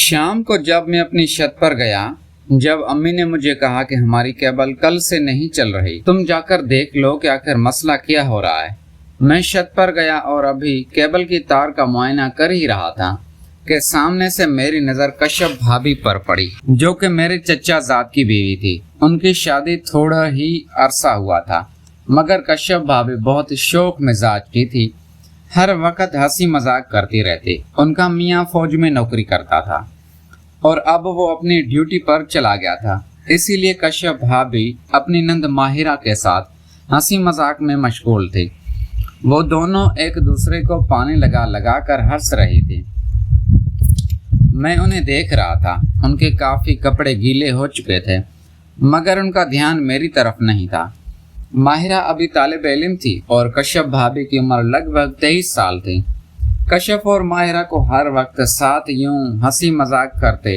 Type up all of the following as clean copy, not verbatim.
शाम को जब मैं अपनी छत पर गया, जब अम्मी ने मुझे कहा कि हमारी केबल कल से नहीं चल रही, तुम जाकर देख लो कि आखिर मसला क्या हो रहा है। मैं छत पर गया और अभी केबल की तार का मुआयना कर ही रहा था कि सामने से मेरी नज़र कश्यप भाभी पर पड़ी, जो कि मेरे चचा जाद की बीवी थी। उनकी शादी थोड़ा ही अरसा हुआ था, मगर कश्यप भाभी बहुत शौक मिजाज की थी। हर वक्त हंसी मजाक करती रहती। उनका मियाँ फौज में नौकरी करता था और अब वो अपनी ड्यूटी पर चला गया था, इसीलिए कश्यप भाभी अपनी नंद माहिरा के साथ हंसी मजाक में मशगूल थे। वो दोनों एक दूसरे को पानी लगा लगा कर हंस रही थी। मैं उन्हें देख रहा था। उनके काफ़ी कपड़े गीले हो चुके थे, मगर उनका ध्यान मेरी तरफ नहीं था। माहिरा अभी तालिब इल्म थी और कश्यप भाभी की उम्र लगभग 23 साल थी। कश्यप और माहिरा को हर वक्त साथ यूं हंसी मजाक करते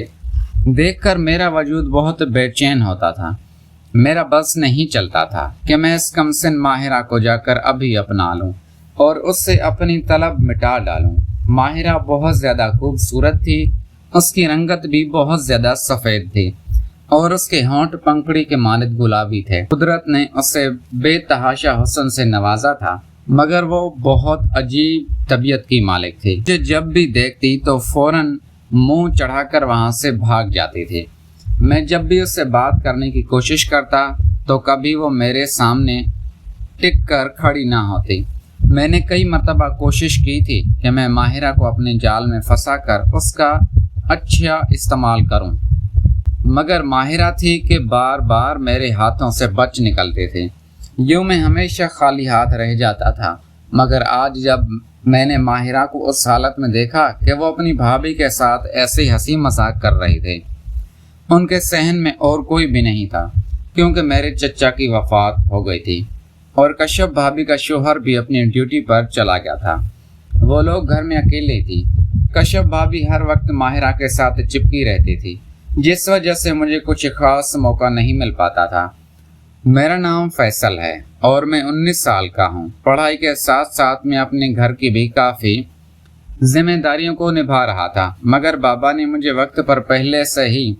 देखकर मेरा वजूद बहुत बेचैन होता था। मेरा बस नहीं चलता था कि मैं इस कमसिन माहिरा को जाकर अभी अपना लूं और उससे अपनी तलब मिटा डालूं। माहिरा बहुत ज़्यादा खूबसूरत थी। उसकी रंगत भी बहुत ज़्यादा सफ़ेद थी और उसके होंठ पंखड़ी के मानद गुलाबी थे। कुदरत ने उसे बेतहाशा हुस्न से नवाजा था, मगर वो बहुत अजीब तबीयत की मालिक थी। मुझे जब भी देखती तो फौरन मुंह चढ़ाकर वहां से भाग जाती थी। मैं जब भी उससे बात करने की कोशिश करता तो कभी वो मेरे सामने टिक कर खड़ी ना होती। मैंने कई मरतबा कोशिश की थी कि मैं माहिरा को अपने जाल में फंसा कर उसका अच्छा इस्तेमाल करूं, मगर माहिरा थी कि बार बार मेरे हाथों से बच निकलते थे। यूँ मैं हमेशा खाली हाथ रह जाता था। मगर आज जब मैंने माहिरा को उस हालत में देखा कि वो अपनी भाभी के साथ ऐसे हंसी मजाक कर रहे थे, उनके सहन में और कोई भी नहीं था, क्योंकि मेरे चचा की वफात हो गई थी और कश्यप भाभी का शोहर भी अपनी ड्यूटी पर चला गया था। वो लोग घर में अकेले थी। कश्यप भाभी हर वक्त माहिरा के साथ चिपकी रहती थी, जिस वजह से मुझे कुछ खास मौका नहीं मिल पाता था। मेरा नाम फैसल है और मैं 19 साल का हूँ। पढ़ाई के साथ साथ मैं अपने घर की भी काफ़ी जिम्मेदारियों को निभा रहा था, मगर बाबा ने मुझे वक्त पर पहले से ही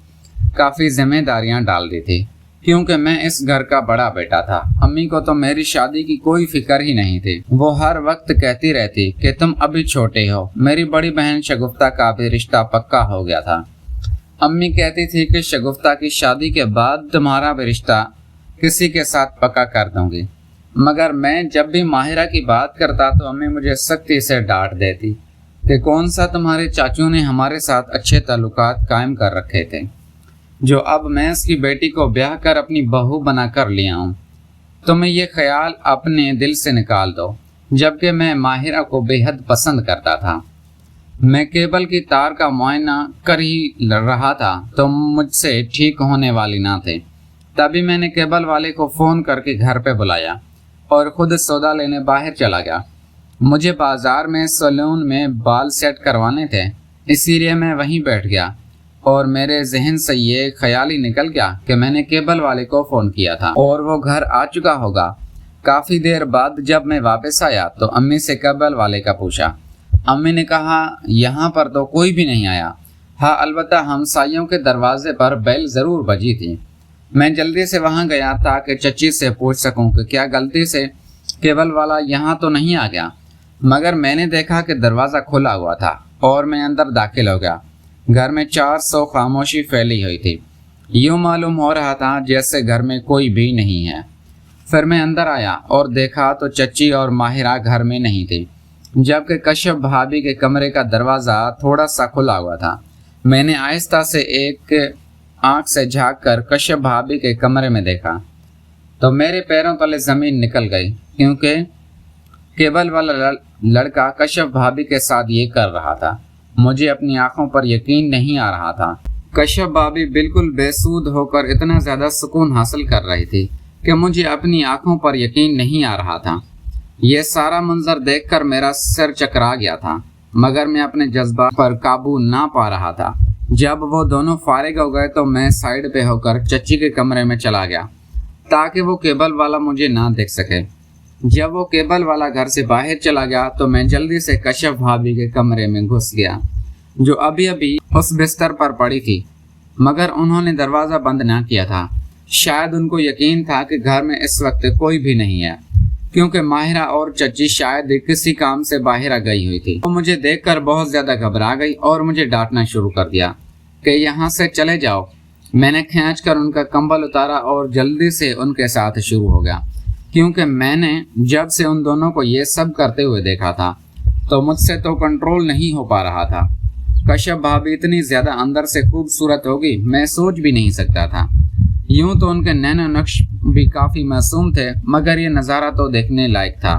काफ़ी जिम्मेदारियाँ डाल दी थी, क्योंकि मैं इस घर का बड़ा बेटा था। अम्मी को तो मेरी शादी की कोई फिक्र ही नहीं थी। वो हर वक्त कहती रहती कि तुम अभी छोटे हो। मेरी बड़ी बहन शगुफ्ता का भी रिश्ता पक्का हो गया था। अम्मी कहती थी कि शगुफ्ता की शादी के बाद तुम्हारा भी रिश्ता किसी के साथ पक्का कर दूंगी, मगर मैं जब भी माहिरा की बात करता तो अम्मी मुझे सख्ती से डांट देती कि कौन सा तुम्हारे चाचू ने हमारे साथ अच्छे ताल्लुकात कायम कर रखे थे, जो अब मैं उसकी बेटी को ब्याह कर अपनी बहू बना कर लिया हूँ। तुम्हें ये ख्याल अपने दिल से निकाल दो। जबकि मैं माहिरा को बेहद पसंद करता था। मैं केबल की तार का मुआयना कर ही रहा था तो मुझसे ठीक होने वाली ना थे। तभी मैंने केबल वाले को फ़ोन करके घर पे बुलाया और ख़ुद सौदा लेने बाहर चला गया। मुझे बाज़ार में सैलून में बाल सेट करवाने थे, इसीलिए मैं वहीं बैठ गया और मेरे जहन से ये ख्याल ही निकल गया कि मैंने केबल वाले को फ़ोन किया था और वो घर आ चुका होगा। काफ़ी देर बाद जब मैं वापस आया तो अम्मी से केबल वाले का पूछा। अम्मी ने कहा यहाँ पर तो कोई भी नहीं आया। हाँ, अलबत्ता हमसायों के दरवाजे पर बेल ज़रूर बजी थी। मैं जल्दी से वहाँ गया ताकि चची से पूछ सकूं कि क्या गलती से केबल वाला यहाँ तो नहीं आ गया, मगर मैंने देखा कि दरवाज़ा खुला हुआ था और मैं अंदर दाखिल हो गया। घर में 400 खामोशी फैली हुई थी। यूँ मालूम हो रहा था जैसे घर में कोई भी नहीं है। फिर मैं अंदर आया और देखा तो चची और माहिरा घर में नहीं थी, जबकि कश्यप भाभी के कमरे का दरवाज़ा थोड़ा सा खुला हुआ था। मैंने आहिस्ता से एक आंख से झाँक कर कश्यप भाभी के कमरे में देखा तो मेरे पैरों तले ज़मीन निकल गई, क्योंकि केबल वाला लड़का कश्यप भाभी के साथ ये कर रहा था। मुझे अपनी आंखों पर यकीन नहीं आ रहा था। कश्यप भाभी बिल्कुल बेसूद होकर इतना ज़्यादा सुकून हासिल कर रही थी कि मुझे अपनी आंखों पर यकीन नहीं आ रहा था। यह सारा मंजर देखकर मेरा सिर चकरा गया था, मगर मैं अपने जज्बात पर काबू ना पा रहा था। जब वो दोनों फारिग हो गए तो मैं साइड पे होकर चची के कमरे में चला गया ताकि वो केबल वाला मुझे ना देख सके। जब वो केबल वाला घर से बाहर चला गया तो मैं जल्दी से कश्यप भाभी के कमरे में घुस गया जो अभी अभी उस बिस्तर पर पड़ी थी, मगर उन्होंने दरवाज़ा बंद ना किया था। शायद उनको यकीन था कि घर में इस वक्त कोई भी नहीं है, क्योंकि माहिरा और चची शायद किसी काम से बाहर गई हुई थी। वो मुझे देखकर बहुत ज़्यादा घबरा गई और मुझे डांटना शुरू कर दिया कि यहाँ से चले जाओ। मैंने खींचकर उनका कंबल उतारा और जल्दी से उनके साथ शुरू हो गया, क्योंकि मैंने जब से उन दोनों को ये सब करते हुए देखा था तो मुझसे तो कंट्रोल नहीं हो पा रहा था। कश्यप भाभी इतनी ज़्यादा अंदर से खूबसूरत होगी, मैं सोच भी नहीं सकता था। यूं तो उनके नैनो नक्श भी काफ़ी मासूम थे, मगर ये नज़ारा तो देखने लायक था।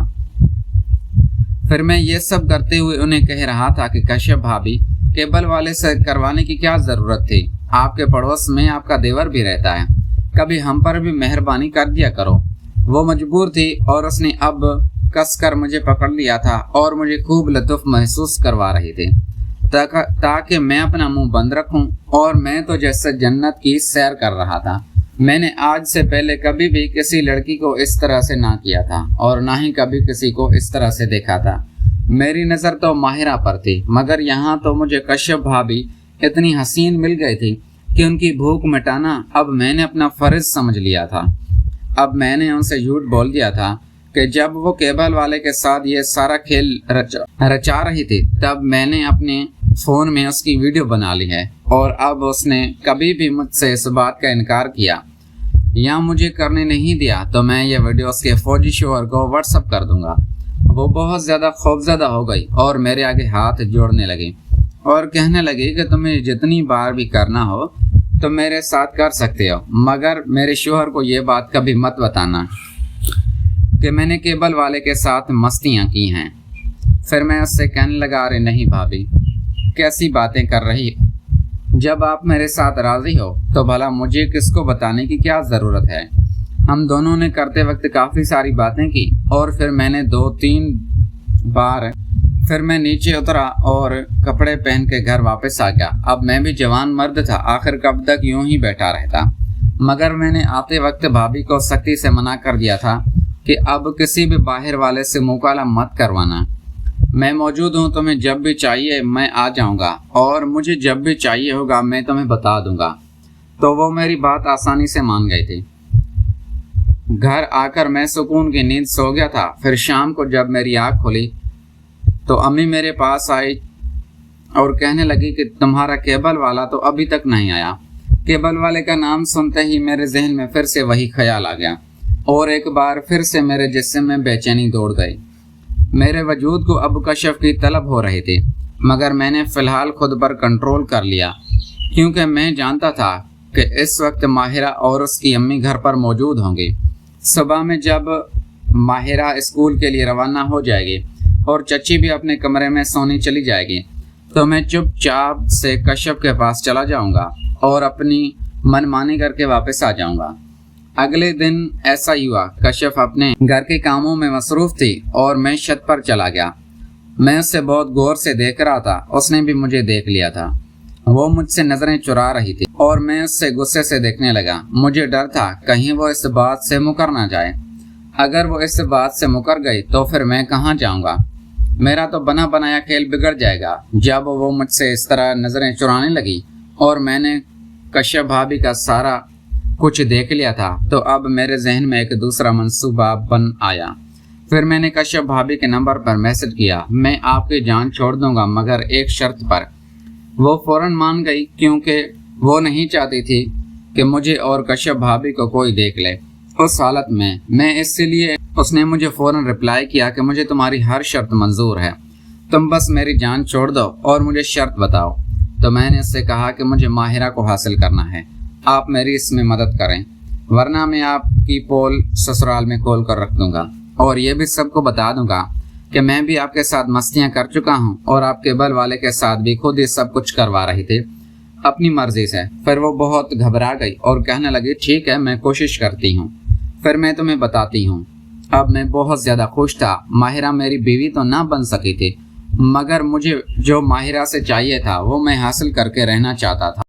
फिर मैं ये सब करते हुए उन्हें कह रहा था कि कश्यप भाभी, केबल वाले से करवाने की क्या ज़रूरत थी? आपके पड़ोस में आपका देवर भी रहता है, कभी हम पर भी मेहरबानी कर दिया करो। वो मजबूर थी और उसने अब कसकर मुझे पकड़ लिया था और मुझे खूब लुत्फ महसूस करवा रही थी, ताकि मैं अपना मुंह बंद रखूं। और मैं तो जैसे जन्नत की सैर कर रहा था। मैंने आज से पहले कभी भी किसी लड़की को इस तरह से ना किया था और ना ही कभी किसी को इस तरह से देखा था। मेरी नज़र तो माहिरा पर थी, मगर यहाँ तो मुझे कश्यप भाभी इतनी हसीन मिल गई थी कि उनकी भूख मिटाना अब मैंने अपना फ़र्ज समझ लिया था। अब मैंने उनसे झूठ बोल दिया था कि जब वो केबल वाले के साथ ये सारा खेल रचा रही थी, तब मैंने अपने फ़ोन में उसकी वीडियो बना ली है और अब उसने कभी भी मुझसे इस बात का इनकार किया या मुझे करने नहीं दिया तो मैं ये वीडियो उसके फौजी शोहर को व्हाट्सअप कर दूंगा। वो बहुत ज़्यादा खौफजदा हो गई और मेरे आगे हाथ जोड़ने लगी और कहने लगी कि तुम्हें जितनी बार भी करना हो तो मेरे साथ कर सकते हो, मगर मेरे शोहर को ये बात कभी मत बताना कि मैंने केबल वाले के साथ मस्तियाँ की हैं। फिर मैं उससे कहने लगा, अरे नहीं भाभी, कैसी बातें कर रही हो? जब आप मेरे साथ राज़ी हो तो भला मुझे किसको बताने की क्या ज़रूरत है? हम दोनों ने करते वक्त काफ़ी सारी बातें की और फिर मैंने 2-3 बार फिर मैं नीचे उतरा और कपड़े पहन के घर वापस आ गया। अब मैं भी जवान मर्द था, आखिर कब तक यूं ही बैठा रहता? मगर मैंने आते वक्त भाभी को सख्ती से मना कर दिया था कि अब किसी भी बाहर वाले से मुकाला मत करवाना। मैं मौजूद हूँ, तुम्हें जब भी चाहिए मैं आ जाऊँगा और मुझे जब भी चाहिए होगा मैं तुम्हें बता दूँगा। तो वो मेरी बात आसानी से मान गई थी। घर आकर मैं सुकून की नींद सो गया था। फिर शाम को जब मेरी आँख खुली तो अम्मी मेरे पास आई और कहने लगी कि तुम्हारा केबल वाला तो अभी तक नहीं आया। केबल वाले का नाम सुनते ही मेरे जहन में फिर से वही ख्याल आ गया और एक बार फिर से मेरे जिस्म में बेचैनी दौड़ गई। मेरे वजूद को अब कश्यप की तलब हो रही थी, मगर मैंने फ़िलहाल खुद पर कंट्रोल कर लिया, क्योंकि मैं जानता था कि इस वक्त माहिरा और उसकी अम्मी घर पर मौजूद होंगी। सुबह में जब माहिरा स्कूल के लिए रवाना हो जाएगी और चची भी अपने कमरे में सोने चली जाएगी, तो मैं चुपचाप से कश्यप के पास चला जाऊंगा और अपनी मनमानी करके वापस आ जाऊंगा। अगले दिन ऐसा ही हुआ। कश्यप अपने घर के कामों में मसरूफ़ थी और मैं छत पर चला गया। मैं उससे बहुत गौर से देख रहा था, उसने भी मुझे देख लिया था। वो मुझसे नज़रें चुरा रही थी और मैं उससे गुस्से से देखने लगा। मुझे डर था कहीं वो इस बात से मुकर ना जाए। अगर वो इस बात से मुकर गई तो फिर मैं कहाँ जाऊँगा? मेरा तो बना बनाया खेल बिगड़ जाएगा। जब वो मुझसे इस तरह नज़रें चुराने लगी और मैंने कश्यप भाभी का सारा कुछ देख लिया था, तो अब मेरे जहन में एक दूसरा मंसूबा बन आया। फिर मैंने कश्यप भाभी के नंबर पर मैसेज किया, मैं आपकी जान छोड़ दूंगा मगर एक शर्त पर। वो फ़ौरन मान गई, क्योंकि वो नहीं चाहती थी कि मुझे और कश्यप भाभी को कोई देख ले उस हालत में। मैं इसलिए उसने मुझे फ़ौरन रिप्लाई किया कि मुझे तुम्हारी हर शर्त मंजूर है, तुम बस मेरी जान छोड़ दो और मुझे शर्त बताओ। तो मैंने उससे कहा कि मुझे माहिरा को हासिल करना है, आप मेरी इसमें मदद करें, वरना मैं आपकी पोल ससुराल में खोल कर रख दूंगा और ये भी सबको बता दूंगा कि मैं भी आपके साथ मस्तियां कर चुका हूं और आप केबल वाले के साथ भी खुद ये सब कुछ करवा रही थी अपनी मर्जी से। फिर वो बहुत घबरा गई और कहने लगी, ठीक है मैं कोशिश करती हूँ, फिर मैं तुम्हें बताती हूँ। अब मैं बहुत ज़्यादा खुश था। माहिरा मेरी बीवी तो ना बन सकी थी, मगर मुझे जो माहिरा से चाहिए था वो मैं हासिल करके रहना चाहता था।